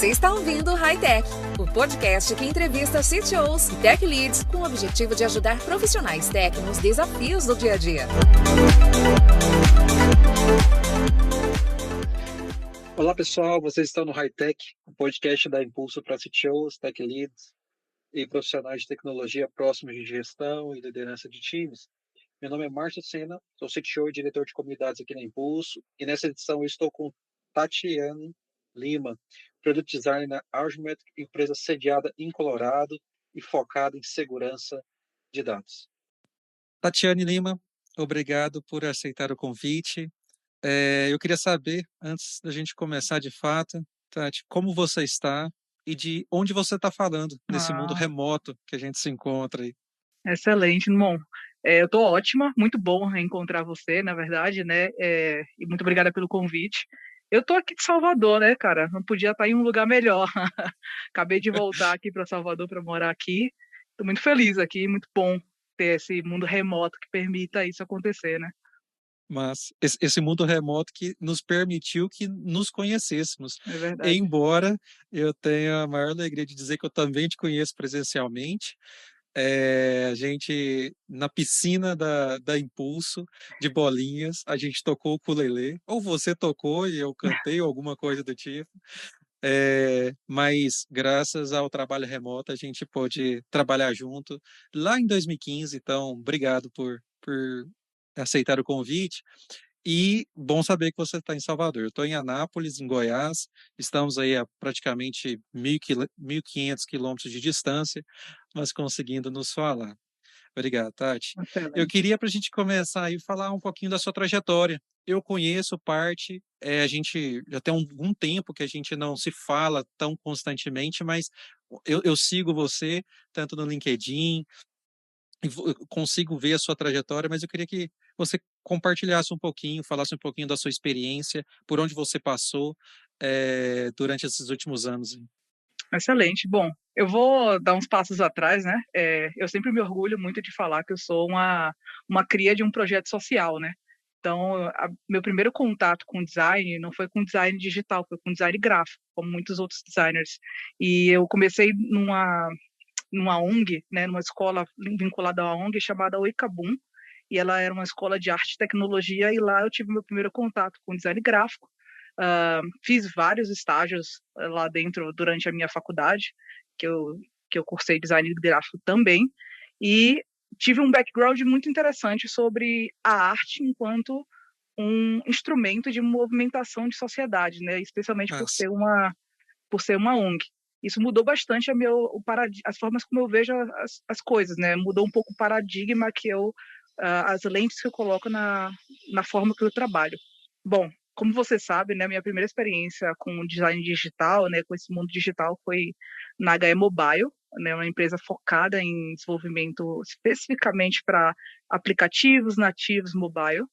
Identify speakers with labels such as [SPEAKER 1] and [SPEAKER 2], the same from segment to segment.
[SPEAKER 1] Você está ouvindo o High Tech, o podcast que entrevista CTOs e Tech Leads com o objetivo de ajudar profissionais tech nos desafios do dia a dia.
[SPEAKER 2] Olá pessoal, vocês estão no High Tech, o podcast da Impulso para CTOs, Tech Leads e profissionais de tecnologia próximos de gestão e liderança de times. Meu nome é Márcio Sena, sou CTO e diretor de comunidades aqui na Impulso, e nessa edição eu estou com Tatiane Lima, Product Designer na Argomatic, empresa sediada em Colorado e focada em segurança de dados. Tatiane Lima, obrigado por aceitar o convite. Eu queria saber, antes da gente começar de fato, Tati, como você está e de onde você está falando nesse mundo remoto que a gente se encontra aí.
[SPEAKER 3] Excelente. Bom, eu estou ótima, muito bom reencontrar você, na verdade, né? E muito obrigada pelo convite. Eu estou aqui de Salvador, né, cara? Não podia estar em um lugar melhor. Acabei de voltar aqui para Salvador para morar aqui. Estou muito feliz aqui, muito bom ter esse mundo remoto que permita isso acontecer, né?
[SPEAKER 2] Mas esse mundo remoto que nos permitiu que nos conhecêssemos.
[SPEAKER 3] É verdade.
[SPEAKER 2] Embora eu tenha a maior alegria de dizer que eu também te conheço presencialmente, a gente, na piscina da Impulso, de bolinhas, a gente tocou o ukulele, ou você tocou e eu cantei, ou alguma coisa do tipo. Mas graças ao trabalho remoto a gente pôde trabalhar junto lá em 2015, então obrigado por aceitar o convite. E bom saber que você está em Salvador. Eu estou em Anápolis, em Goiás. Estamos aí a praticamente 1.500 quilômetros de distância, mas conseguindo nos falar. Obrigado, Tati. Eu
[SPEAKER 3] Excelente.
[SPEAKER 2] queria, para a gente começar aí, falar um pouquinho da sua trajetória. Eu conheço parte, a gente já tem algum tempo que a gente não se fala tão constantemente, mas eu sigo você, tanto no LinkedIn, eu consigo ver a sua trajetória, mas eu queria que você compartilhasse um pouquinho, falasse um pouquinho da sua experiência, por onde você passou durante esses últimos anos.
[SPEAKER 3] Excelente. Bom, eu vou dar uns passos atrás, né? Eu sempre me orgulho muito de falar que eu sou uma cria de um projeto social, né? Então, meu primeiro contato com design não foi com design digital, foi com design gráfico, como muitos outros designers. E eu comecei numa ONG, né? Numa escola vinculada à ONG chamada Oikabum, e ela era uma escola de arte e tecnologia, e lá eu tive meu primeiro contato com design gráfico. Fiz vários estágios lá dentro durante a minha faculdade, que eu cursei design gráfico também, e tive um background muito interessante sobre a arte enquanto um instrumento de movimentação de sociedade, né? Especialmente por ser uma ONG. Isso mudou bastante as formas como eu vejo as coisas, né? Mudou um pouco o paradigma as lentes que eu coloco na forma que eu trabalho. Bom, como você sabe, né, minha primeira experiência com design digital, né, com esse mundo digital foi na HE Mobile, né, uma empresa focada em desenvolvimento especificamente para aplicativos nativos mobile.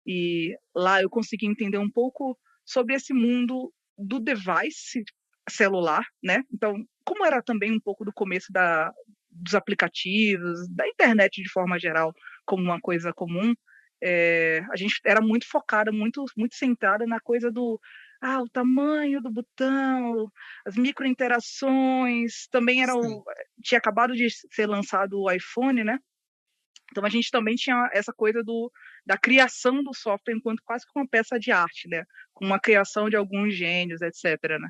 [SPEAKER 3] E lá eu consegui entender um pouco sobre esse mundo do device celular, né? Então, como era também um pouco do começo dos aplicativos, da internet de forma geral, como uma coisa comum, a gente era muito focada, muito, muito centrada na coisa o tamanho do botão, as microinterações, também tinha acabado de ser lançado o iPhone, né? Então a gente também tinha essa coisa da criação do software enquanto quase que uma peça de arte, né? Com uma criação de alguns gênios, etc, né?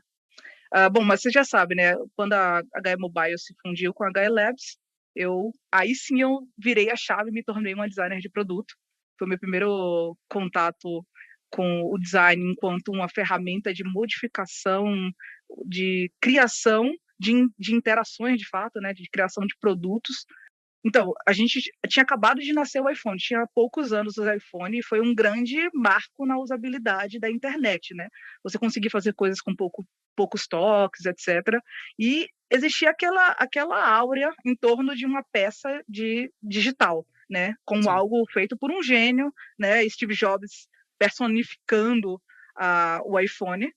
[SPEAKER 3] Bom, mas você já sabe, né? Quando a HE Mobile se fundiu com a HE Labs, aí sim eu virei a chave e me tornei uma designer de produto. Foi meu primeiro contato com o design enquanto uma ferramenta de modificação, de criação de interações, de fato, né? De criação de produtos. Então, a gente tinha acabado de nascer o iPhone, tinha poucos anos o iPhone, e foi um grande marco na usabilidade da internet, né? Você conseguir fazer coisas com poucos toques, etc. E existia aquela áurea em torno de uma peça de digital, né? Como
[SPEAKER 2] Sim.
[SPEAKER 3] Algo feito por um gênio, né? Steve Jobs personificando o iPhone.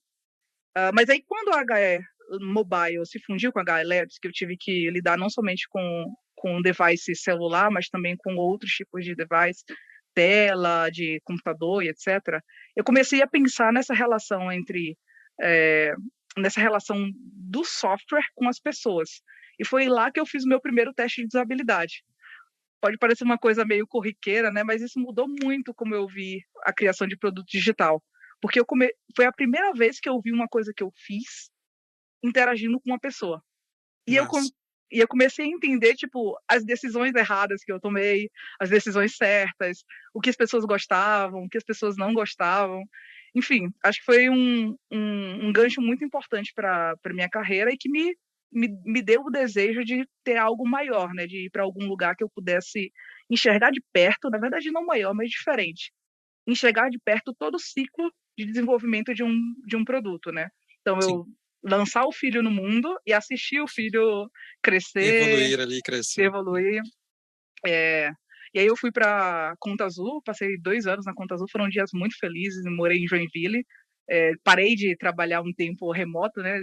[SPEAKER 3] Mas aí, quando a HE Mobile se fundiu com a HE Labs, que eu tive que lidar não somente com um device celular, mas também com outros tipos de device, tela, de computador e etc., eu comecei a pensar nessa relação entre nessa relação do software com as pessoas. E foi lá que eu fiz o meu primeiro teste de usabilidade. Pode parecer uma coisa meio corriqueira, né? Mas isso mudou muito como eu vi a criação de produto digital. Porque foi a primeira vez que eu vi uma coisa que eu fiz interagindo com uma pessoa. E eu,
[SPEAKER 4] Massa.
[SPEAKER 3] e eu comecei a entender, tipo, as decisões erradas que eu tomei, as decisões certas, o que as pessoas gostavam, o que as pessoas não gostavam. Enfim, acho que foi um gancho muito importante para a minha carreira e que me deu o desejo de ter algo maior, né? De ir para algum lugar que eu pudesse enxergar de perto, na verdade não maior, mas diferente. Enxergar de perto todo o ciclo de desenvolvimento de um produto, né? Então,
[SPEAKER 4] Sim.
[SPEAKER 3] eu lançar o filho no mundo e assistir o filho crescer,
[SPEAKER 4] Evoluir ali, crescer.
[SPEAKER 3] evoluir. E aí eu fui para Conta Azul, passei 2 anos na Conta Azul, foram dias muito felizes, morei em Joinville, parei de trabalhar um tempo remoto, né?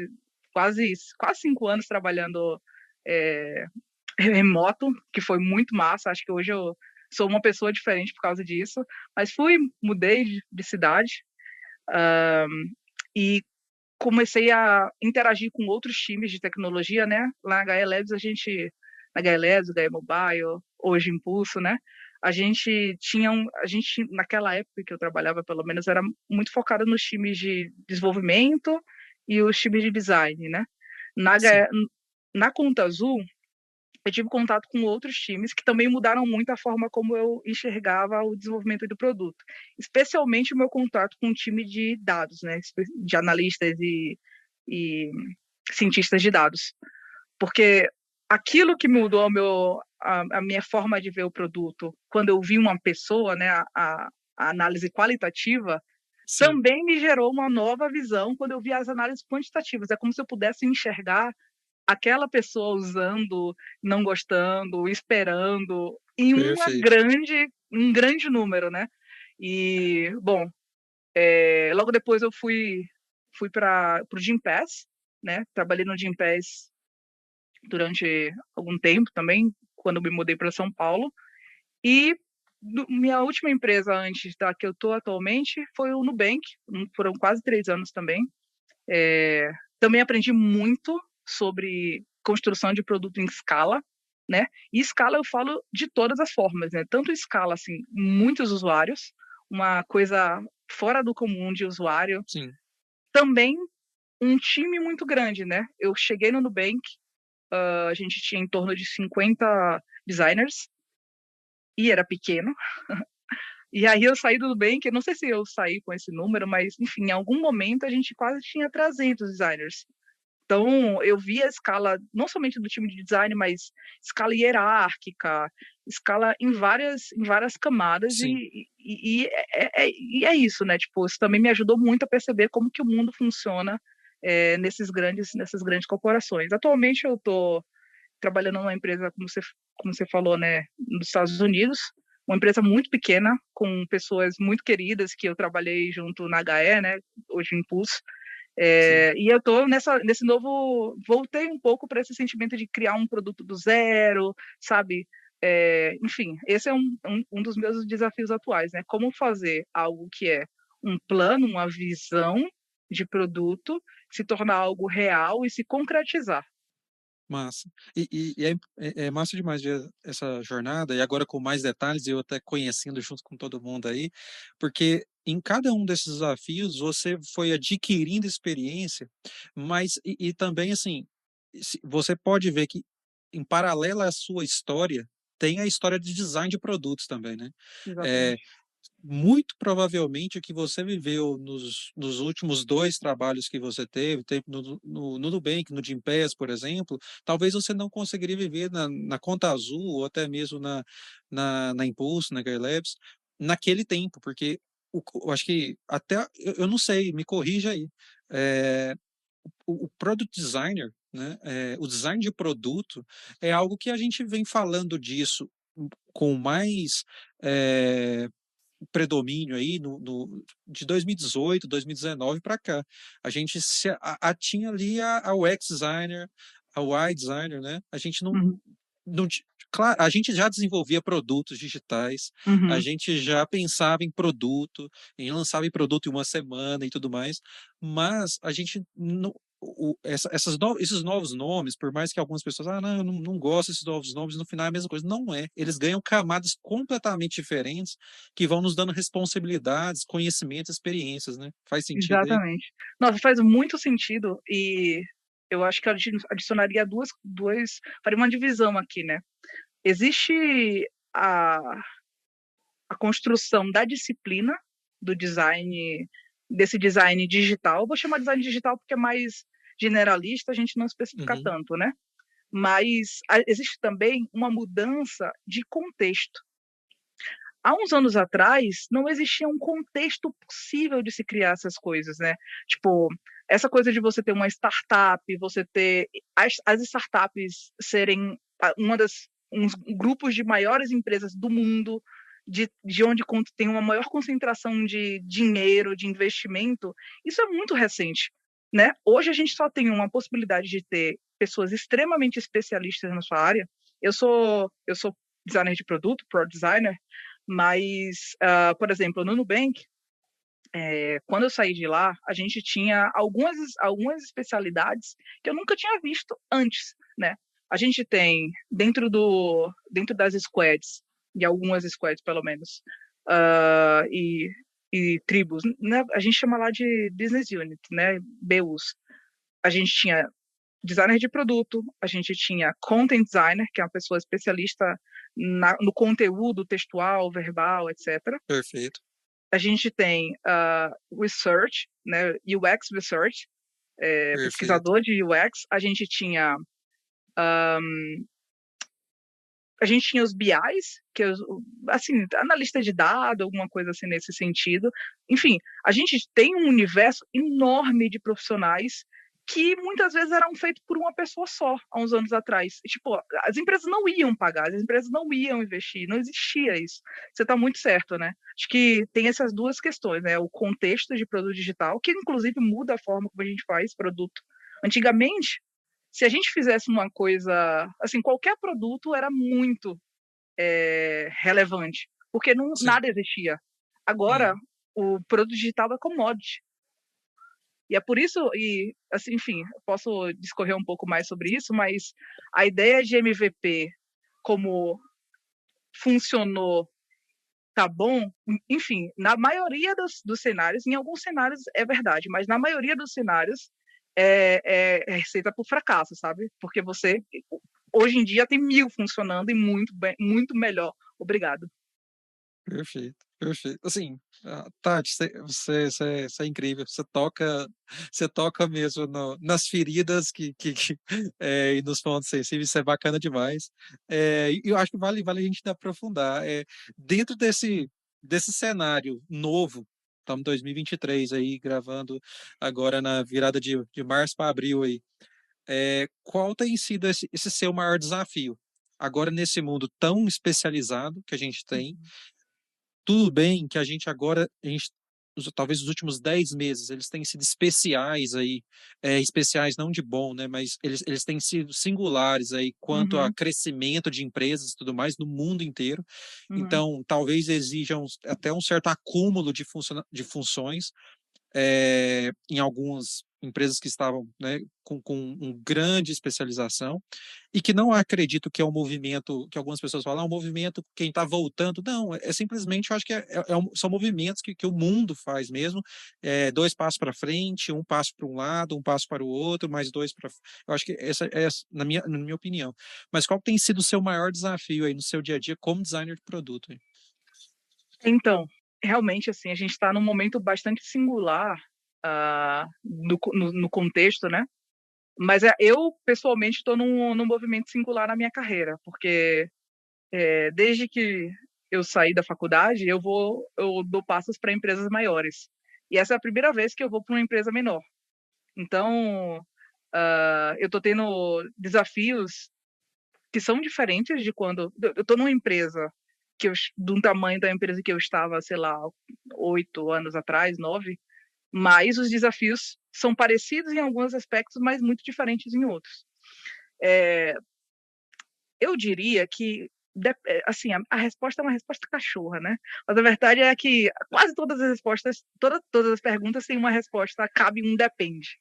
[SPEAKER 3] Quase 5 anos trabalhando remoto, que foi muito massa. Acho que hoje eu sou uma pessoa diferente por causa disso, mas mudei de cidade, e comecei a interagir com outros times de tecnologia, né? Lá na HE Labs, na HE Labs, HE Mobile, hoje Impulso, né? A gente, naquela época que eu trabalhava, pelo menos, era muito focada nos times de desenvolvimento e os times de design, né? Na Conta Azul, eu tive contato com outros times que também mudaram muito a forma como eu enxergava o desenvolvimento do produto, especialmente o meu contato com o time de dados, né, de analistas e cientistas de dados, porque aquilo que mudou a minha forma de ver o produto, quando eu vi uma pessoa, né, a análise qualitativa,
[SPEAKER 4] Sim.
[SPEAKER 3] também me gerou uma nova visão quando eu vi as análises quantitativas. É como se eu pudesse enxergar aquela pessoa usando, não gostando, esperando, em
[SPEAKER 4] Perfeito.
[SPEAKER 3] um grande número, né? E, bom, logo depois eu fui para o Gympass, né? Trabalhei no Gympass durante algum tempo também, quando me mudei para São Paulo. E minha última empresa antes da que eu estou atualmente foi o Nubank, foram quase 3 anos também. Também aprendi muito sobre construção de produto em escala, né? E escala eu falo de todas as formas, né? Tanto escala, assim, muitos usuários, uma coisa fora do comum de usuário.
[SPEAKER 4] Sim.
[SPEAKER 3] Também um time muito grande, né? Eu cheguei no Nubank, a gente tinha em torno de 50 designers, e era pequeno. E aí eu saí do Nubank, não sei se eu saí com esse número, mas, enfim, em algum momento a gente quase tinha 300 designers. Então, eu vi a escala, não somente do time de design, mas escala hierárquica, escala em várias camadas,
[SPEAKER 4] Sim.
[SPEAKER 3] e é isso, né? Tipo, isso também me ajudou muito a perceber como que o mundo funciona nessas grandes corporações. Atualmente, eu estou trabalhando numa empresa, como você falou, né, nos Estados Unidos, uma empresa muito pequena, com pessoas muito queridas que eu trabalhei junto na HE, né, hoje Impulso. E eu tô nesse novo, voltei um pouco para esse sentimento de criar um produto do zero, sabe? Enfim, esse é um dos meus desafios atuais, né? Como fazer algo que é um plano, uma visão de produto, se tornar algo real e se concretizar.
[SPEAKER 4] Massa. É massa demais ver essa jornada, e agora com mais detalhes, eu até conhecendo junto com todo mundo aí, porque em cada um desses desafios você foi adquirindo experiência, mas e também assim, você pode ver que em paralelo à sua história, tem a história de design de produtos também, né? É,
[SPEAKER 3] Exatamente.
[SPEAKER 4] muito provavelmente o que você viveu nos últimos 2 trabalhos que você teve no Nubank, no Gympass, por exemplo, talvez você não conseguiria viver na Conta Azul ou até mesmo na Impulso, na Gear Labs, naquele tempo, porque eu acho que até, eu não sei, me corrija aí, é, o product designer, né, o design de produto é algo que a gente vem falando disso com mais predomínio aí de 2018, 2019 para cá. A gente tinha ali a UX designer, a UI designer, né? A gente
[SPEAKER 3] Uhum.
[SPEAKER 4] claro, a gente já desenvolvia produtos digitais, a
[SPEAKER 3] Uhum.
[SPEAKER 4] gente já pensava em produto, em lançava em produto em uma semana e tudo mais, mas a gente esses novos nomes, por mais que algumas pessoas, não, eu não gosto desses novos nomes, no final é a mesma coisa. Não é. Eles ganham camadas completamente diferentes que vão nos dando responsabilidades, conhecimentos, experiências, né? Faz sentido aí?
[SPEAKER 3] Exatamente. Nossa, faz muito sentido e eu acho que eu adicionaria faria uma divisão aqui, né? Existe a, a construção da disciplina do design, desse design digital. Eu vou chamar de design digital porque é mais generalista, a gente não especifica
[SPEAKER 4] Uhum.
[SPEAKER 3] tanto, né? Mas existe também uma mudança de contexto. Há uns anos atrás, não existia um contexto possível de se criar essas coisas, né? Tipo, essa coisa de você ter uma startup, você ter as startups serem uns grupos de maiores empresas do mundo, de onde tem uma maior concentração de dinheiro, de investimento, isso é muito recente, né? Hoje a gente só tem uma possibilidade de ter pessoas extremamente especialistas na sua área. Eu sou designer de produto, product designer, mas, por exemplo, no Nubank, quando eu saí de lá, a gente tinha algumas especialidades que eu nunca tinha visto antes, né? A gente tem, dentro das squads, de algumas squads pelo menos, e tribos, né? A gente chama lá de business unit, né? BUs. A gente tinha designer de produto, a gente tinha content designer, que é uma pessoa especialista no conteúdo textual, verbal, etc.
[SPEAKER 4] Perfeito.
[SPEAKER 3] A gente tem research, né, UX research,
[SPEAKER 4] Perfeito.
[SPEAKER 3] pesquisador de UX. A gente tinha os BIs, que é, assim, analista de dados, alguma coisa assim nesse sentido. Enfim, a gente tem um universo enorme de profissionais que muitas vezes eram feitos por uma pessoa só, há uns anos atrás. E, tipo, as empresas não iam pagar, as empresas não iam investir, não existia isso. Você está muito certo, né? Acho que tem essas duas questões, né? O contexto de produto digital, que inclusive muda a forma como a gente faz produto. Antigamente, se a gente fizesse uma coisa, assim, qualquer produto era muito relevante, porque
[SPEAKER 4] Sim.
[SPEAKER 3] nada existia. Agora,
[SPEAKER 4] Uhum.
[SPEAKER 3] o produto digital é commodity. E é por isso, e assim, enfim, posso discorrer um pouco mais sobre isso, mas a ideia de MVP, como funcionou, tá bom, enfim, na maioria dos cenários, em alguns cenários é verdade, mas na maioria dos cenários é receita por fracasso, sabe? Porque você, hoje em dia, tem 1000 funcionando e muito bem, muito melhor. Obrigado.
[SPEAKER 4] Perfeito, perfeito. Assim, Tati, você é incrível. Você toca mesmo nas feridas e nos pontos sensíveis. Isso é bacana demais. E eu acho que vale a gente aprofundar. Dentro desse cenário novo, estamos em 2023 aí, gravando agora na virada de março para abril aí. Qual tem sido esse seu maior desafio? Agora, nesse mundo tão especializado que a gente tem, tudo bem que talvez os últimos 10 meses, eles têm sido especiais aí, especiais não de bom, né, mas eles têm sido singulares aí quanto a
[SPEAKER 3] Uhum,
[SPEAKER 4] crescimento de empresas e tudo mais no mundo inteiro.
[SPEAKER 3] uhum,
[SPEAKER 4] Então, talvez exijam até um certo acúmulo de funções em algumas empresas que estavam, né, com uma grande especialização e que não acredito que é um movimento que algumas pessoas falam, um movimento quem está voltando. Não, simplesmente, eu acho que são movimentos que o mundo faz mesmo, 2 passos para frente, um passo para um lado, um passo para o outro, mais dois para... Eu acho que essa é na minha opinião. Mas qual tem sido o seu maior desafio aí no seu dia a dia como designer de produto? Aí?
[SPEAKER 3] Então, realmente, assim, a gente está num momento bastante singular no contexto, né? Mas eu, pessoalmente, estou num movimento singular na minha carreira, porque desde que eu saí da faculdade, eu dou passos para empresas maiores. E essa é a primeira vez que eu vou para uma empresa menor. Então, eu estou tendo desafios que são diferentes de quando eu estou numa empresa do tamanho da empresa que eu estava, sei lá, 8 anos atrás, 9, mas os desafios são parecidos em alguns aspectos, mas muito diferentes em outros. Eu diria que assim, a resposta é uma resposta cachorra, né? Mas a verdade é que quase todas as respostas, todas as perguntas têm uma resposta, cabe um depende.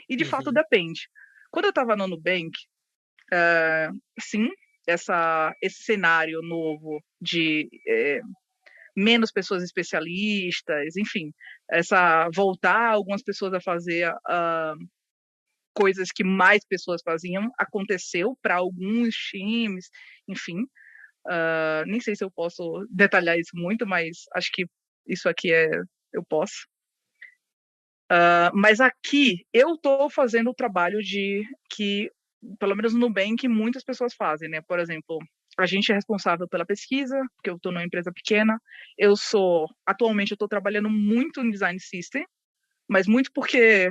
[SPEAKER 3] E, de fato,
[SPEAKER 4] Uhum.
[SPEAKER 3] depende. Quando eu estava no Nubank, sim, esse cenário novo de menos pessoas especialistas, enfim, voltar algumas pessoas a fazer coisas que mais pessoas faziam, aconteceu para alguns times, enfim. Nem sei se eu posso detalhar isso muito, mas acho que isso aqui eu posso. Mas aqui eu estou fazendo o trabalho que, pelo menos no Nubank, muitas pessoas fazem, né? Por exemplo, a gente é responsável pela pesquisa, porque eu estou numa empresa pequena. Atualmente, eu estou trabalhando muito em design system, mas muito porque,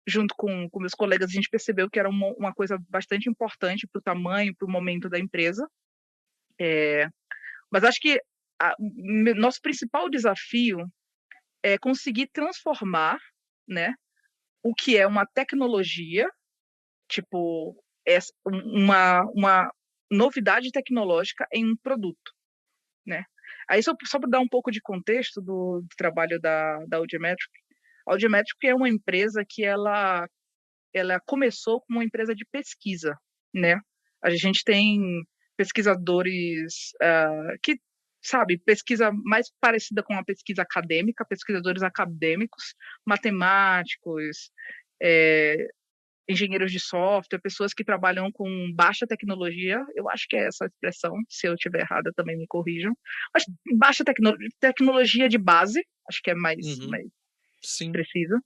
[SPEAKER 3] junto com meus colegas, a gente percebeu que era uma coisa bastante importante para o tamanho, para o momento da empresa. Mas acho que nosso principal desafio é conseguir transformar, né, o que é uma tecnologia, tipo, uma novidade tecnológica em um produto, né? Aí, só para dar um pouco de contexto do trabalho da Audiometric, a Audiometric é uma empresa que ela começou como uma empresa de pesquisa, né? A gente tem pesquisadores que, sabe, pesquisa mais parecida com a pesquisa acadêmica, pesquisadores acadêmicos, matemáticos, engenheiros de software, pessoas que trabalham com baixa tecnologia, eu acho que é essa a expressão, se eu estiver errada também me corrijam, mas baixa tecnologia de base, acho que é mais
[SPEAKER 4] Uhum. Sim.
[SPEAKER 3] preciso,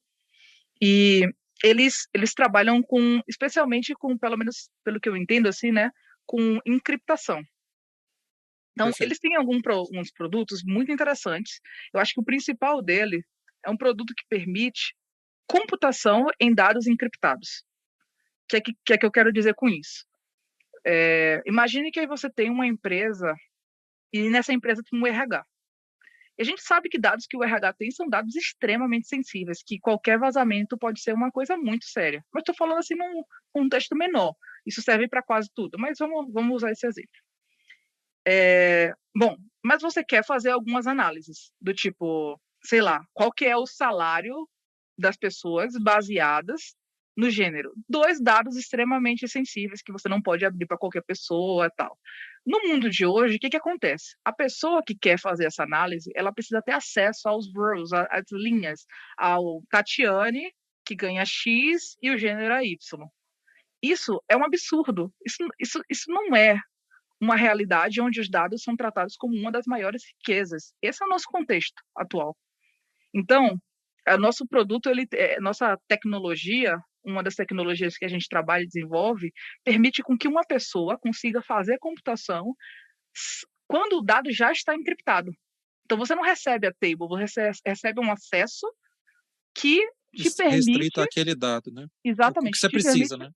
[SPEAKER 3] e eles trabalham especialmente com, pelo menos pelo que eu entendo assim, né, com encriptação. Então,
[SPEAKER 4] Perfeito.
[SPEAKER 3] eles têm alguns produtos muito interessantes. Eu acho que o principal dele é um produto que permite computação em dados encriptados. O que é que eu quero dizer com isso? Imagine que aí você tem uma empresa e nessa empresa tem um RH. E a gente sabe que dados que o RH tem são dados extremamente sensíveis, que qualquer vazamento pode ser uma coisa muito séria. Mas estou falando assim num contexto menor. Isso serve para quase tudo, mas vamos usar esse exemplo. Bom, mas você quer fazer algumas análises, do tipo, sei lá, qual que é o salário das pessoas baseadas no gênero. 2 dados extremamente sensíveis que você não pode abrir para qualquer pessoa e tal. No mundo de hoje, o que acontece? A pessoa que quer fazer essa análise, ela precisa ter acesso aos rows, às linhas, ao Tatiane, que ganha X, e o gênero é Y. Isso é um absurdo. Isso não é uma realidade onde os dados são tratados como uma das maiores riquezas. Esse é o nosso contexto atual. Então, nosso produto, nossa tecnologia, uma das tecnologias que a gente trabalha e desenvolve, permite com que uma pessoa consiga fazer a computação quando o dado já está encriptado. Então, você não recebe a table, você recebe um acesso que te
[SPEAKER 4] Restrito
[SPEAKER 3] permite,
[SPEAKER 4] àquele dado, né? O que
[SPEAKER 3] exatamente,
[SPEAKER 4] você precisa, né?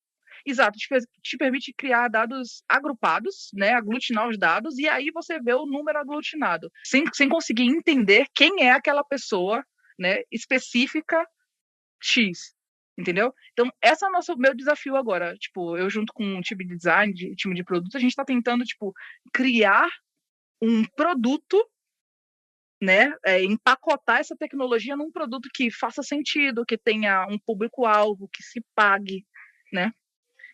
[SPEAKER 3] exato, te permite criar dados agrupados, né, aglutinar os dados, e aí você vê o número aglutinado, sem conseguir entender quem é aquela pessoa, né, específica X, entendeu? Então, esse é o meu desafio agora. Tipo, eu junto com um time de design, time de produto, a gente está tentando, tipo, criar um produto, né, empacotar essa tecnologia num produto que faça sentido, que tenha um público-alvo, que se pague, né?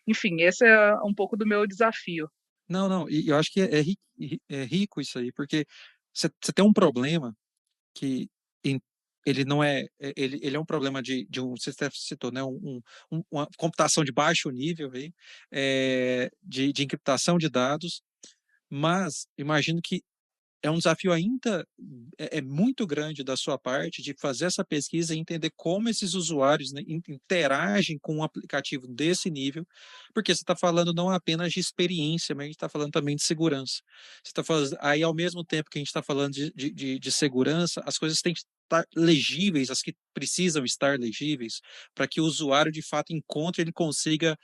[SPEAKER 3] Enfim, esse é um pouco do meu desafio.
[SPEAKER 4] Não, não, e eu acho que é rico isso aí, porque você tem um problema que ele não ele é um problema você citou, né, uma computação de baixo nível aí, de encriptação de dados, mas imagino que é um desafio ainda muito grande da sua parte de fazer essa pesquisa e entender como esses usuários, né, interagem com um aplicativo desse nível, porque você está falando não apenas de experiência, mas a gente está falando também de segurança. Você está falando, aí, ao mesmo tempo que a gente está falando de segurança, as coisas têm que estar legíveis, as que precisam estar legíveis, para que o usuário, de fato, encontre, ele consiga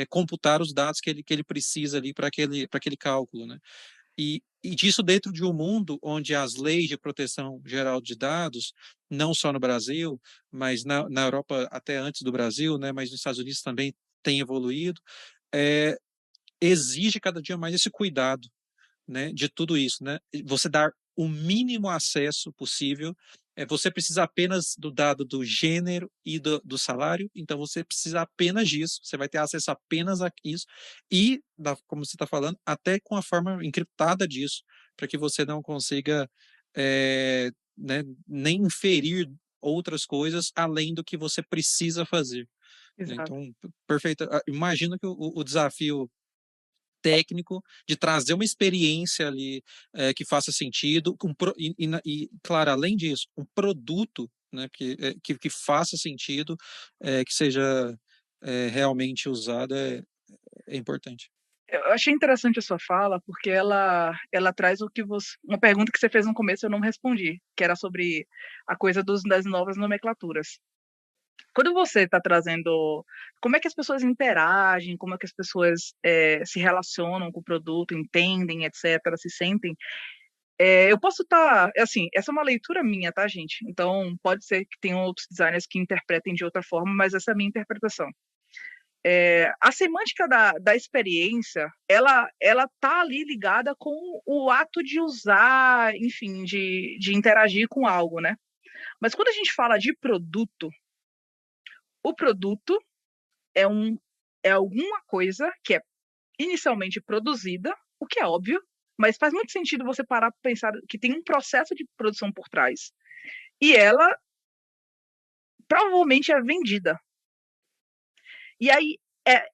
[SPEAKER 4] computar os dados que ele precisa ali para aquele cálculo, né? E disso dentro de um mundo onde as leis de proteção geral de dados, não só no Brasil, mas na Europa até antes do Brasil, né, mas nos Estados Unidos também tem evoluído, exige cada dia mais esse cuidado, né, de tudo isso, né? Você dar o mínimo acesso possível você precisa apenas do dado do gênero e do salário, então você precisa apenas disso, você vai ter acesso apenas a isso, e, como você está falando, até com a forma encriptada disso, para que você não consiga né, nem inferir outras coisas além do que você precisa fazer. Né?
[SPEAKER 3] Exato.
[SPEAKER 4] Então, perfeito. Imagino que o desafio técnico de trazer uma experiência ali que faça sentido, claro, além disso, um produto, né, que faça sentido, que seja realmente usado é importante.
[SPEAKER 3] Eu achei interessante a sua fala, porque ela traz uma pergunta que você fez no começo e eu não respondi, que era sobre a coisa das novas nomenclaturas. Quando você está trazendo como é que as pessoas interagem, como é que as pessoas se relacionam com o produto, entendem, etc., se sentem, eu posso estar, assim, essa é uma leitura minha, tá, gente? Então, pode ser que tenham outros designers que interpretem de outra forma, mas essa é a minha interpretação. A semântica da experiência, ela tá ali ligada com o ato de usar, enfim, de interagir com algo, né? Mas quando a gente fala de produto, o produto é alguma coisa que é inicialmente produzida, o que é óbvio, mas faz muito sentido você parar para pensar que tem um processo de produção por trás. E ela provavelmente é vendida. E aí, é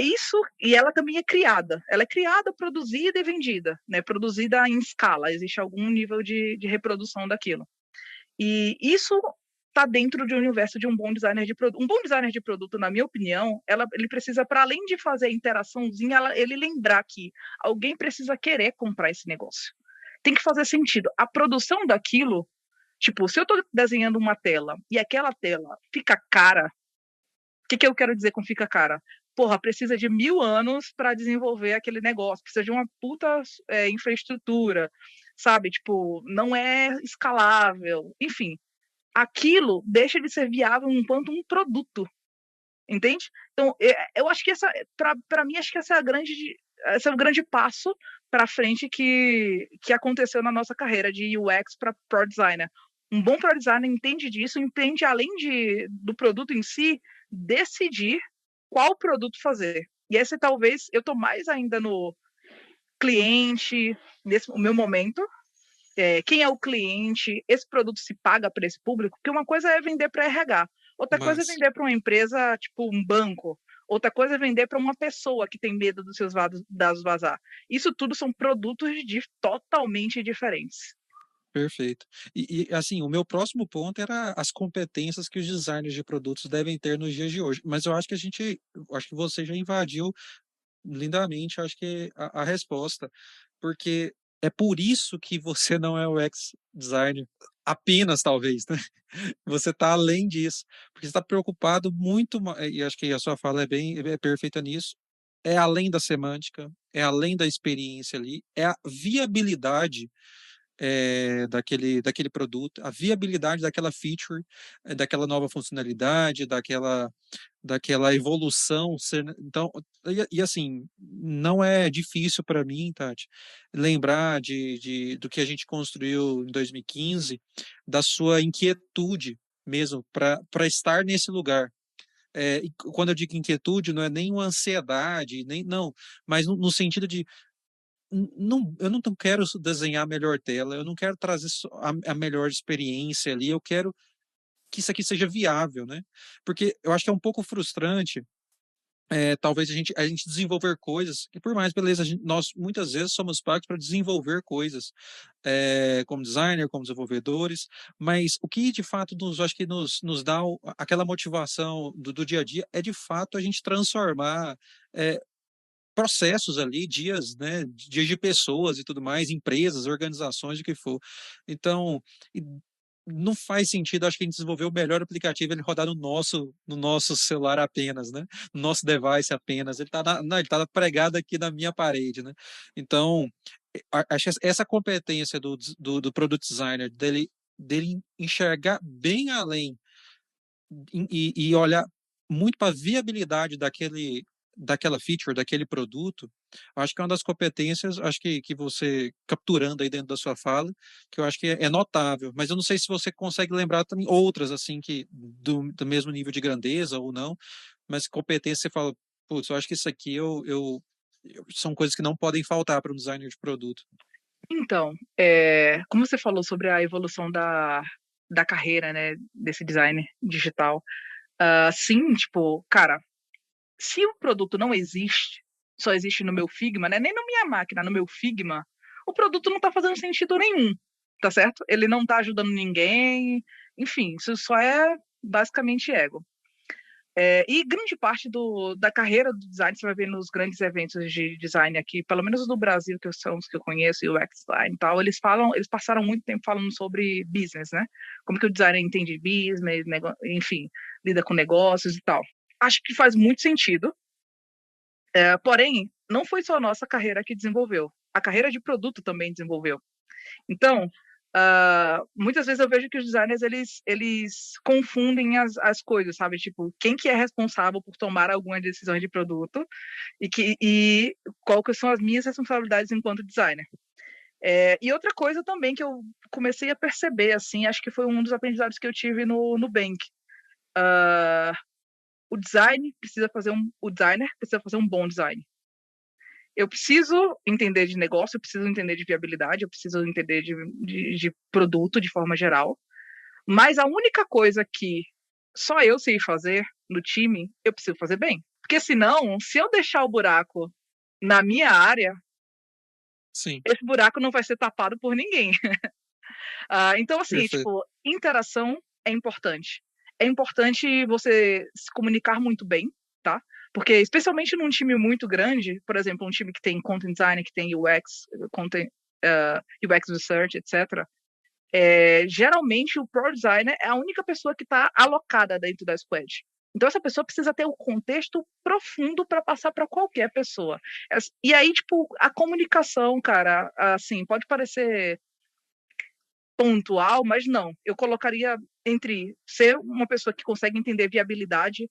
[SPEAKER 3] isso, e ela também é criada. Ela é criada, produzida e vendida, né? Produzida em escala, existe algum nível de reprodução daquilo. E isso está dentro do universo de um bom designer de produto. Um bom designer de produto, na minha opinião, ele precisa, para além de fazer a interaçãozinha, ele lembrar que alguém precisa querer comprar esse negócio. Tem que fazer sentido. A produção daquilo, tipo, se eu estou desenhando uma tela e aquela tela fica cara, o que eu quero dizer com fica cara? Porra, precisa de 1000 anos para desenvolver aquele negócio, precisa de uma puta infraestrutura, sabe? Tipo, não é escalável, enfim. Aquilo deixa de ser viável enquanto um produto, entende? Então, eu acho que para mim, acho que esse é o grande passo para frente que aconteceu na nossa carreira de UX para Pro Designer. Um bom Pro Designer entende disso, entende, além do produto em si, decidir qual produto fazer. E esse talvez, eu estou mais ainda no cliente, nesse o meu momento, quem é o cliente, esse produto se paga para esse público, porque uma coisa é vender para RH, outra coisa é vender para uma empresa, tipo um banco, outra coisa é vender para uma pessoa que tem medo dos seus dados vazar. Isso tudo são produtos totalmente diferentes.
[SPEAKER 4] Perfeito. Assim, o meu próximo ponto era as competências que os designers de produtos devem ter nos dias de hoje. Mas eu acho que acho que você já invadiu lindamente, acho que a resposta, porque é por isso que você não é o ex-designer, apenas talvez, né? Você está além disso, porque você está preocupado muito, e acho que a sua fala é perfeita nisso, é além da semântica, é além da experiência ali, é a viabilidade daquele produto, a viabilidade daquela feature, daquela nova funcionalidade, daquela evolução. Então, assim, não é difícil para mim, Tati, lembrar do que a gente construiu em 2015, da sua inquietude mesmo para estar nesse lugar. E quando eu digo inquietude, não é nem uma ansiedade, nem não, mas no sentido de não, eu não quero desenhar a melhor tela, eu não quero trazer a melhor experiência ali, eu quero que isso aqui seja viável, né? Porque eu acho que é um pouco frustrante, talvez a gente desenvolver coisas, e por mais, beleza, nós muitas vezes somos pagos para desenvolver coisas, como designer, como desenvolvedores, mas o que de fato acho que nos dá aquela motivação do dia a dia é de fato a gente transformar processos ali, dias, né, dias de pessoas e tudo mais, empresas, organizações, o que for. Então, não faz sentido, acho que a gente desenvolveu o melhor aplicativo, ele rodar no nosso celular apenas, né, no nosso device apenas, ele está pregado aqui na minha parede, né. Então, acho que essa competência do product designer, dele enxergar bem além e olhar muito para a viabilidade daquela feature, daquele produto, Eu acho que é uma das competências, acho que você capturando aí dentro da sua fala, que eu acho que é notável, mas eu não sei se você consegue lembrar também outras, assim, que do mesmo nível de grandeza ou não, mas competência você fala, putz, eu acho que isso aqui são coisas que não podem faltar para um designer de produto.
[SPEAKER 3] Então, como você falou sobre a evolução da carreira, né, desse designer digital, sim, tipo, cara, se o produto não existe, só existe no meu Figma, né, nem na minha máquina, no meu Figma, o produto não tá fazendo sentido nenhum, tá certo? Ele não tá ajudando ninguém, enfim, isso só é basicamente ego. E grande parte da carreira do design você vai ver nos grandes eventos de design aqui, pelo menos no Brasil, que são os que eu conheço, e o X-Design e tal, eles passaram muito tempo falando sobre business, né? Como que o designer entende business, enfim, lida com negócios e tal. Acho que faz muito sentido, porém, não foi só a nossa carreira que desenvolveu, a carreira de produto também desenvolveu. Então, muitas vezes eu vejo que os designers eles confundem as coisas, sabe? Tipo, quem que é responsável por tomar alguma decisão de produto e qual que são as minhas responsabilidades enquanto designer. E outra coisa também que eu comecei a perceber, assim, acho que foi um dos aprendizados que eu tive no Nubank. O designer precisa fazer um bom design. Eu preciso entender de negócio, eu preciso entender de viabilidade, eu preciso entender de produto de forma geral, mas a única coisa que só eu sei fazer no time, eu preciso fazer bem. Porque senão, se eu deixar o buraco na minha área,
[SPEAKER 4] Sim,
[SPEAKER 3] esse buraco não vai ser tapado por ninguém. Então, assim,
[SPEAKER 4] perfeito.
[SPEAKER 3] tipo, interação é importante. É importante você se comunicar muito bem, tá? Porque, especialmente num time muito grande, por exemplo, um time que tem content design, que tem UX, UX research, etc., geralmente o pro designer é a única pessoa que está alocada dentro da squad. Então, essa pessoa precisa ter o contexto profundo para passar para qualquer pessoa. E aí, tipo, a comunicação, cara, assim, pode parecer pontual, mas não. Eu colocaria entre ser uma pessoa que consegue entender viabilidade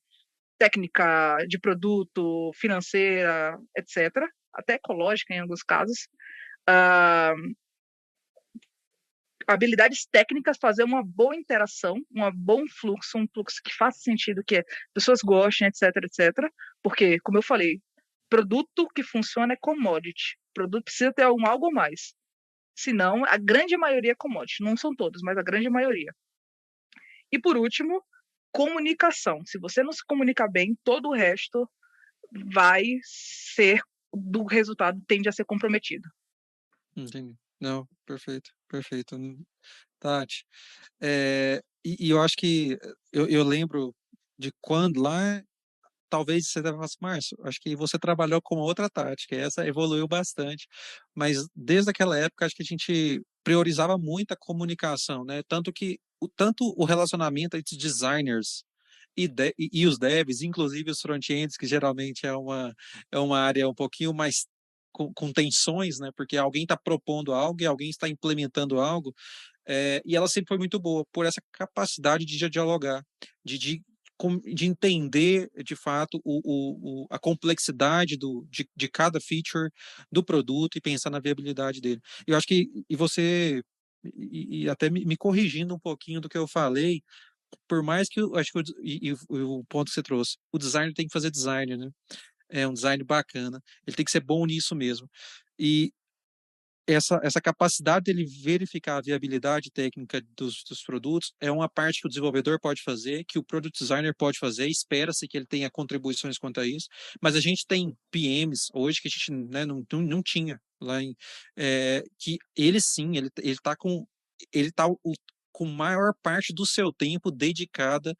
[SPEAKER 3] técnica de produto, financeira, etc., até ecológica em alguns casos, uh, habilidades técnicas, fazer uma boa interação, um bom fluxo, um fluxo que faça sentido, que pessoas gostem, etc., etc., porque, como eu falei, produto que funciona é commodity. Produto precisa ter algo a mais. Senão, a grande maioria é commodity. Não são todos, mas a grande maioria. E por último, comunicação. Se você não se comunicar bem, todo o resto vai ser do resultado tende a ser comprometido.
[SPEAKER 4] Entendi. Não, perfeito, perfeito. Tati, e eu acho que eu lembro de quando lá, talvez você deve falar assim, Márcio, acho que você trabalhou com outra tática, e essa evoluiu bastante, mas desde aquela época acho que a gente priorizava muito a comunicação, né? Tanto o relacionamento entre designers e os devs, inclusive os front-ends, que geralmente é uma área um pouquinho mais com tensões, né? Porque alguém está propondo algo e alguém está implementando algo, e ela sempre foi muito boa por essa capacidade de dialogar, de entender de fato a complexidade de cada feature do produto e pensar na viabilidade dele. Eu acho que, e você, e até me corrigindo um pouquinho do que eu falei, por mais que eu acho que o ponto que você trouxe, o designer tem que fazer design, né? É um design bacana, ele tem que ser bom nisso mesmo. E essa capacidade dele verificar a viabilidade técnica dos produtos é uma parte que o desenvolvedor pode fazer, que o product designer pode fazer, espera-se que ele tenha contribuições quanto a isso, mas a gente tem PMs hoje que a gente, né, não tinha lá que ele sim, ele está ele tá com maior parte do seu tempo dedicada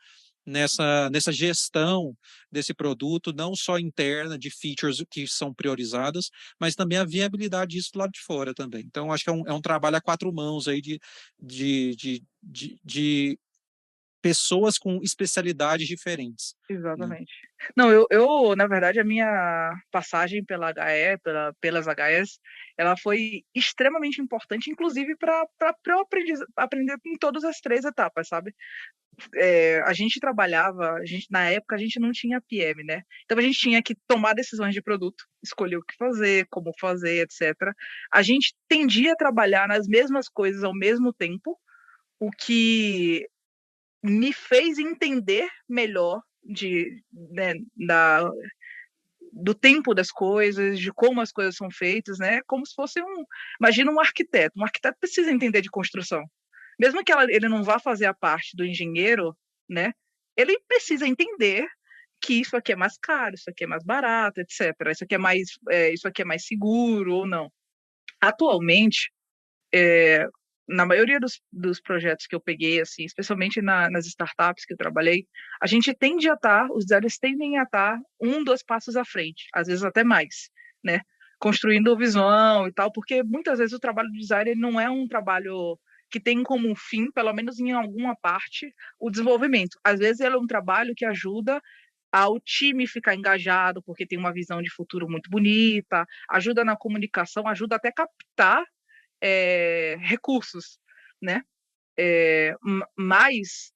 [SPEAKER 4] nessa gestão desse produto, não só interna, de features que são priorizadas, mas também a viabilidade disso do lado de fora também. Então, acho que é um trabalho a quatro mãos aí de pessoas com especialidades diferentes, né?
[SPEAKER 3] Exatamente. Não, na verdade, a minha passagem pela HE, pelas HEs, ela foi extremamente importante, inclusive para eu aprender em todas as 3 etapas, sabe? A gente trabalhava, na época a gente não tinha PM, né? Então a gente tinha que tomar decisões de produto, escolher o que fazer, como fazer, etc. A gente tendia a trabalhar nas mesmas coisas ao mesmo tempo, o que me fez entender melhor né, do tempo das coisas, de como as coisas são feitas, né? Como se fosse imagina um arquiteto. Um arquiteto precisa entender de construção. Mesmo que ele não vá fazer a parte do engenheiro, né? Ele precisa entender que isso aqui é mais caro, isso aqui é mais barato, etc. Isso aqui é mais seguro ou não. Atualmente, na maioria dos projetos que eu peguei, assim, especialmente nas startups que eu trabalhei, os designers tendem a estar 2 passos à frente, às vezes até mais, né? Construindo visão e tal, porque muitas vezes o trabalho do designer não é um trabalho que tem como fim, pelo menos em alguma parte, o desenvolvimento. Às vezes ele é um trabalho que ajuda ao time ficar engajado, porque tem uma visão de futuro muito bonita, ajuda na comunicação, ajuda até a captar recursos, né? Mas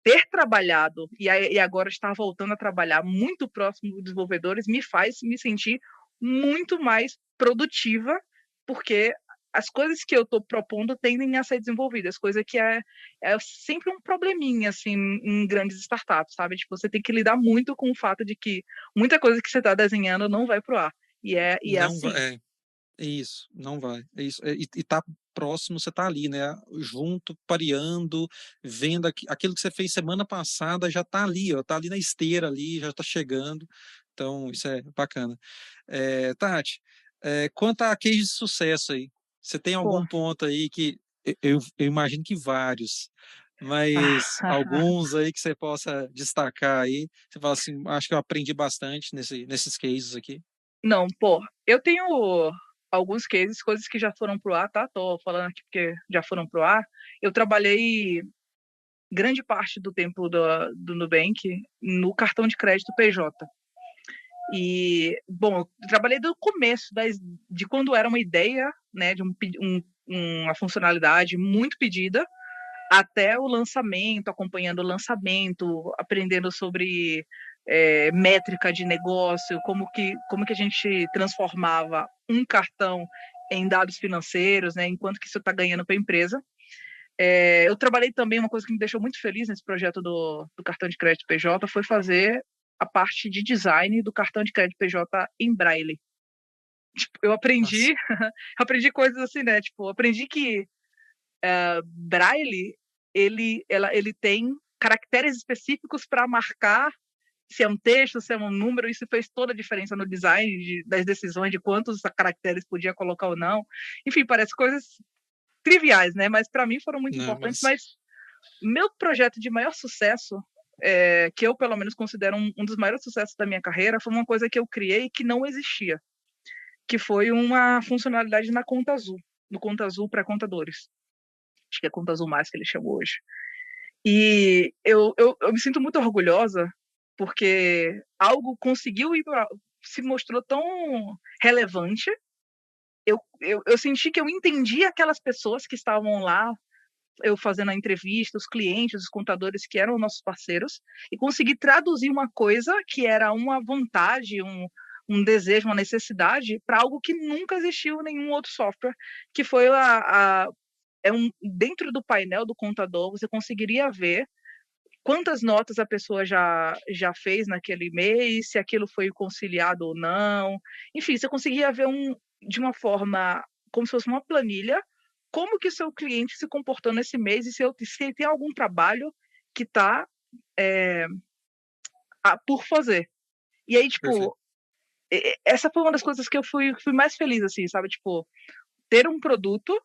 [SPEAKER 3] ter trabalhado e agora estar voltando a trabalhar muito próximo dos desenvolvedores me faz me sentir muito mais produtiva, porque as coisas que eu estou propondo tendem a ser desenvolvidas, coisa que é sempre um probleminha assim em grandes startups, sabe? Tipo, você tem que lidar muito com o fato de que muita coisa que você está desenhando não vai pro ar. E é
[SPEAKER 4] Não
[SPEAKER 3] assim.
[SPEAKER 4] vai, isso, não vai. É isso. E tá próximo, você tá ali, né? Junto, pareando, vendo aquilo que você fez semana passada já tá ali, ó, tá ali na esteira ali, já tá chegando. Então, isso é bacana. Tati, quanto a case de sucesso aí, você tem
[SPEAKER 3] Pô.
[SPEAKER 4] algum ponto aí que eu imagino que vários, mas alguns aí que você possa destacar aí, você fala assim, acho que eu aprendi bastante nesses cases aqui.
[SPEAKER 3] Não, pô, eu tenho alguns cases, coisas que já foram pro ar, tá? Tô falando aqui porque já foram pro ar. Eu trabalhei grande parte do tempo do Nubank no cartão de crédito PJ. E, bom, eu trabalhei do começo, de quando era uma ideia, né, de uma funcionalidade muito pedida, até o lançamento, acompanhando o lançamento, aprendendo sobre métrica de negócio, como que a gente transformava um cartão em dados financeiros, né, enquanto que isso está ganhando para a empresa. Eu trabalhei também, uma coisa que me deixou muito feliz nesse projeto do cartão de crédito PJ foi fazer a parte de design do cartão de crédito PJ em Braille. Tipo, eu
[SPEAKER 4] Nossa.
[SPEAKER 3] aprendi coisas assim, né? Tipo, aprendi que Braille ele tem caracteres específicos para marcar se é um texto, se é um número. Isso fez toda a diferença no design das decisões de quantos caracteres podia colocar ou não. Enfim, parece coisas triviais, né? Mas para mim foram muito
[SPEAKER 4] Não,
[SPEAKER 3] importantes.
[SPEAKER 4] mas
[SPEAKER 3] Mas meu projeto de maior sucesso, que eu pelo menos considero um dos maiores sucessos da minha carreira, foi uma coisa que eu criei que não existia, que foi uma funcionalidade na Conta Azul, no Conta Azul para contadores. Acho que é Conta Azul Mais que ele chamou hoje. E eu me sinto muito orgulhosa porque algo conseguiu se mostrou tão relevante. Eu senti que eu entendi aquelas pessoas que estavam lá, eu fazendo a entrevista, os clientes, os contadores que eram nossos parceiros, e consegui traduzir uma coisa que era uma vontade, um desejo, uma necessidade, para algo que nunca existiu em nenhum outro software, que foi dentro do painel do contador, você conseguiria ver quantas notas a pessoa já fez naquele mês, se aquilo foi conciliado ou não. Enfim, você conseguia ver de uma forma, como se fosse uma planilha, como que o seu cliente se comportou nesse mês e se tem algum trabalho que está por fazer. E aí,
[SPEAKER 4] perfeito.
[SPEAKER 3] tipo, essa foi uma das coisas que eu fui mais feliz, assim, sabe? Tipo, ter um produto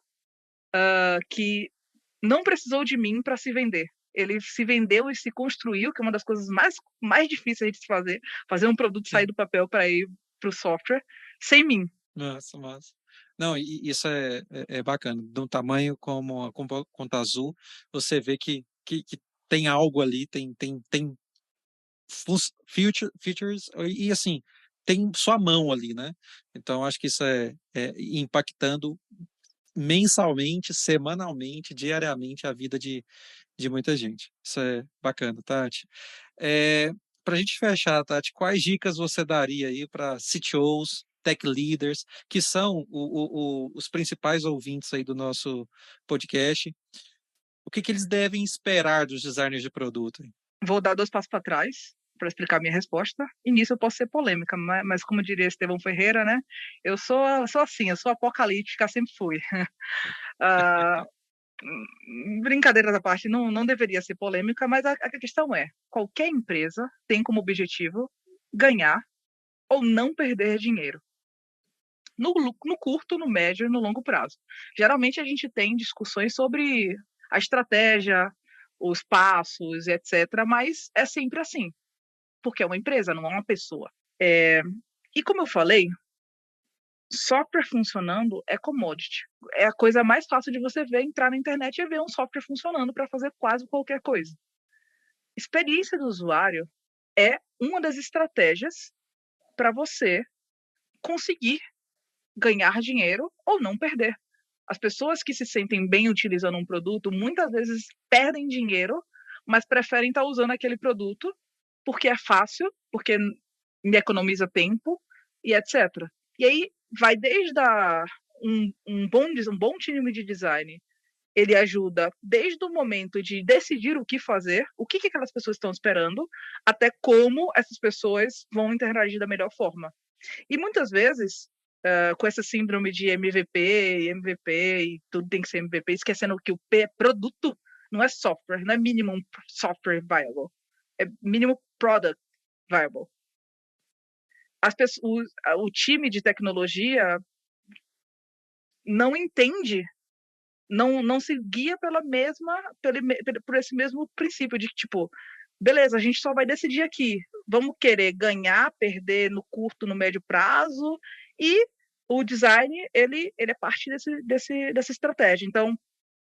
[SPEAKER 3] que não precisou de mim para se vender. Ele se vendeu e se construiu, que é uma das coisas mais difíceis de se fazer um produto sair
[SPEAKER 4] Sim.
[SPEAKER 3] do papel para ir para o software, sem mim.
[SPEAKER 4] Nossa, massa. Não, e isso é bacana. De um tamanho como a Conta Azul, você vê que tem algo ali, tem features, e assim, tem sua mão ali, né? Então, acho que isso é impactando mensalmente, semanalmente, diariamente a vida de muita gente. Isso é bacana, Tati. Para a gente fechar, Tati, quais dicas você daria aí para CTOs, tech leaders, que são os principais ouvintes aí do nosso podcast? O que eles devem esperar dos designers de produto?
[SPEAKER 3] Vou dar 2 passos para trás para explicar minha resposta. E nisso eu posso ser polêmica, mas como diria Estevão Ferreira, né? Eu sou assim, eu sou apocalíptica, sempre fui. Ah, brincadeiras à parte, não deveria ser polêmica, mas a questão é: qualquer empresa tem como objetivo ganhar ou não perder dinheiro. No curto, no médio e no longo prazo. Geralmente a gente tem discussões sobre a estratégia, os passos, etc., mas é sempre assim, porque é uma empresa, não é uma pessoa. E como eu falei, software funcionando é commodity. É a coisa mais fácil de você ver, entrar na internet e ver um software funcionando para fazer quase qualquer coisa. Experiência do usuário é uma das estratégias para você conseguir ganhar dinheiro ou não perder. As pessoas que se sentem bem utilizando um produto, muitas vezes perdem dinheiro, mas preferem estar usando aquele produto porque é fácil, porque me economiza tempo e etc. E aí vai desde um bom time de design, ele ajuda desde o momento de decidir o que fazer, o que aquelas pessoas estão esperando, até como essas pessoas vão interagir da melhor forma. E muitas vezes, com essa síndrome de MVP e tudo tem que ser MVP, esquecendo que o P é produto, não é software, não é minimum software viable, é minimum product viable. O time de tecnologia não entende, não se guia por esse mesmo princípio de tipo, beleza, a gente só vai decidir aqui, vamos querer ganhar, perder no curto, no médio prazo, e o design, ele é parte dessa estratégia. Então,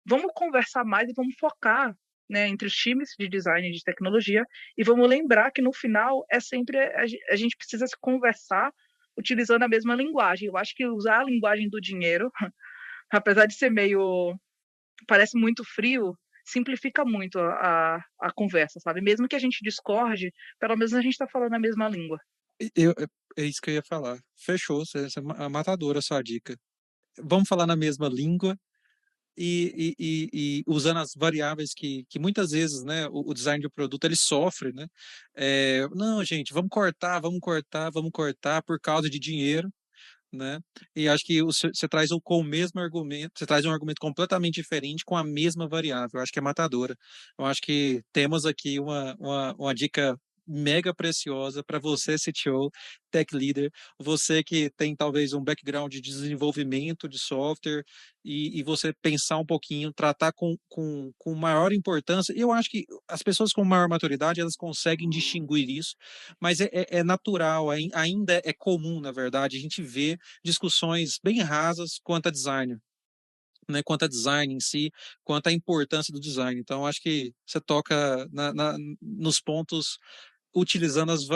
[SPEAKER 3] vamos conversar mais e vamos focar, né, entre os times de design e de tecnologia, e vamos lembrar que no final é sempre a gente precisa se conversar utilizando a mesma linguagem. Eu acho que usar a linguagem do dinheiro, apesar de ser parece muito frio, simplifica muito a conversa, sabe? Mesmo que a gente discorde, pelo menos a gente está falando a mesma língua.
[SPEAKER 4] É isso que eu ia falar. Fechou, você é matadora a sua dica. Vamos falar na mesma língua e usando as variáveis que muitas vezes, né, o design de produto ele sofre, né? Não, gente, vamos cortar por causa de dinheiro, né? E acho que você traz com o mesmo argumento, você traz um argumento completamente diferente com a mesma variável. Eu acho que é matadora. Eu acho que temos aqui uma dica mega preciosa para você, CTO, tech leader, você que tem talvez um background de desenvolvimento de software e você pensar um pouquinho, tratar com maior importância. Eu acho que as pessoas com maior maturidade, elas conseguem distinguir isso, mas é natural, ainda é comum, na verdade, a gente vê discussões bem rasas quanto a design, né, quanto a design em si, quanto à importância do design. Então, acho que você toca nos pontos utilizando as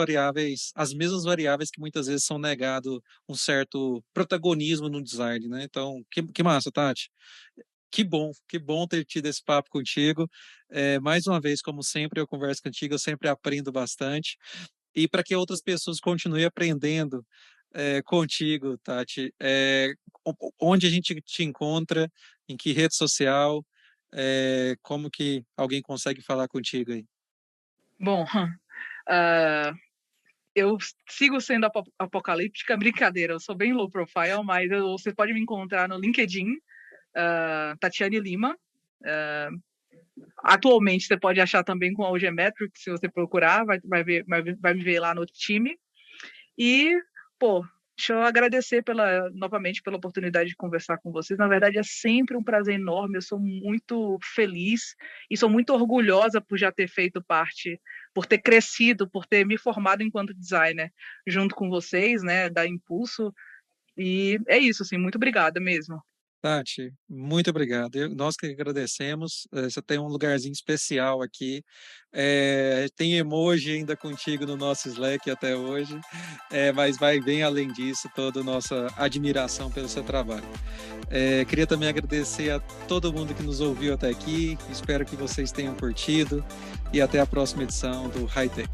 [SPEAKER 4] mesmas variáveis que muitas vezes são negado um certo protagonismo no design, né? Então, que massa, Tati. Que bom ter tido esse papo contigo. Mais uma vez, como sempre, eu converso contigo, eu sempre aprendo bastante. E para que outras pessoas continuem aprendendo contigo, Tati, onde a gente te encontra, em que rede social, como que alguém consegue falar contigo aí?
[SPEAKER 3] Bom, uh, eu sigo sendo apocalíptica, brincadeira, eu sou bem low profile, mas você pode me encontrar no LinkedIn, Tatiane Lima. Atualmente você pode achar também com a OG Metrics, se você procurar, vai me ver lá no time. E, pô, deixa eu agradecer novamente pela oportunidade de conversar com vocês. Na verdade, é sempre um prazer enorme. Eu sou muito feliz e sou muito orgulhosa por já ter feito parte, por ter crescido, por ter me formado enquanto designer junto com vocês, né, da Impulso. E é isso, assim, muito obrigada mesmo.
[SPEAKER 4] Tati, muito obrigado. Nós que agradecemos. Você tem um lugarzinho especial aqui. Tem emoji ainda contigo no nosso Slack até hoje, mas vai bem além disso, toda a nossa admiração pelo seu trabalho. Queria também agradecer a todo mundo que nos ouviu até aqui. Espero que vocês tenham curtido e até a próxima edição do High Tech.